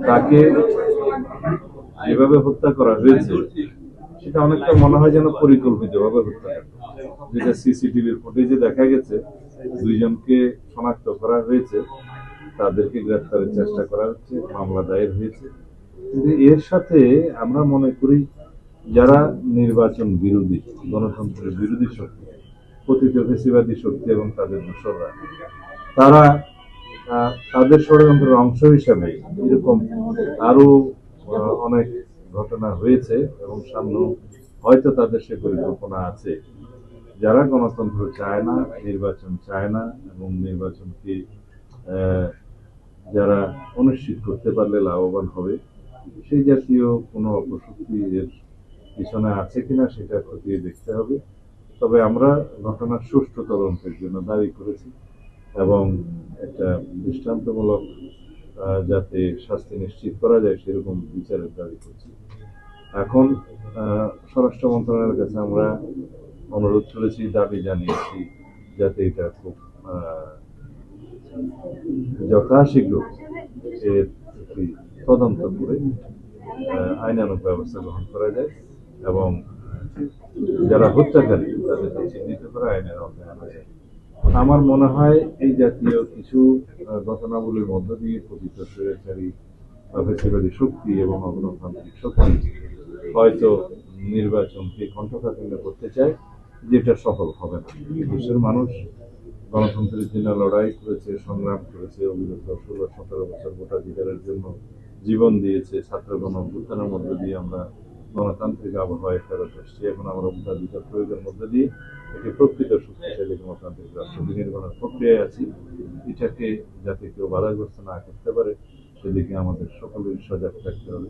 তাকে যেভাবে হত্যা করা হয়েছে সেটা অনেকটা মনে হয় যেন পরিকল্পিতভাবে হত্যা, যেটা সিসিটিভির ফুটেজে দেখা গেছে। দুইজনকে শনাক্ত করা হয়েছে, তাদেরকে গ্রেফতারের চেষ্টা করা হচ্ছে, মামলা দায়ের হয়েছে। কিন্তু এর সাথে আমরা মনে করি যারা নির্বাচন বিরোধী, গণতন্ত্রের বিরোধী শক্তি, পতিত ফেসিবাদী শক্তি এবং তাদের দোসররা, তারা তাদের ষড়যন্ত্রের অংশ হিসাবে এরকম আরো অনেক ঘটনা হয়েছে এবং সামনে হয়তো তাদের সে পরিকল্পনা আছে। যারা গণতন্ত্র চায় না, নির্বাচন চায় না এবং নির্বাচনকে যারা অনিশ্চিত করতে পারলে লাভবান হবে, সেই জাতীয় কোনো অপশক্তি এর পিছনে আছে কিনা সেটা খতিয়ে দেখতে হবে। তবে আমরা ঘটনার সুষ্ঠু তদন্তের জন্য দাবি করেছি এবং একটা দৃষ্টান্তমূলক যাতে শাস্তি নিশ্চিত করা যায় সেরকম বিচারের দাবি করছি। এখন স্বরাষ্ট্র মন্ত্রণালয়ের কাছে আমরা অনুরোধ করেছি, দাবি জানিয়েছি যাতে এটা খুব যথাশীঘ্র এর একটি তদন্ত করে আইনানুগ ব্যবস্থা গ্রহণ করা যায় এবং যারা হত্যাকারী তাদেরকে চিহ্নিত করে আইনের আওতায় আনা যায়। আমার মনে হয় এই জাতীয় কিছু ঘটনাবলীর মধ্য দিয়ে পতিত স্বৈরাচারী ফ্যাসিবাদী শক্তি এবং অগণতান্ত্রিক শক্তি হয়তো নির্বাচনকে কণ্ঠকাঠিন্য করতে চায়, যেটা সফল হবে না। দেশের মানুষ গণতন্ত্রের জন্য লড়াই করেছে, সংগ্রাম করেছে, অবিরত 16-17 বছর ভোটাধিকারের জন্য জীবন দিয়েছে। ছাত্র গণ-অভ্যুত্থানের মধ্য দিয়ে আমরা গণতান্ত্রিক আবহাওয়ায় ফেরত এসেছি। এখন আমরা ভোটাধিকার প্রয়োগের মধ্য দিয়ে একটি প্রকৃত শক্তিশালী গণতান্ত্রিক রাষ্ট্র বিনির্মাণের প্রক্রিয়ায় আছি। এটাকে যাতে কেউ বাধাগ্রস্ত না করতে পারে সেদিকে আমাদের সকলের সজাগ থাকতে হবে।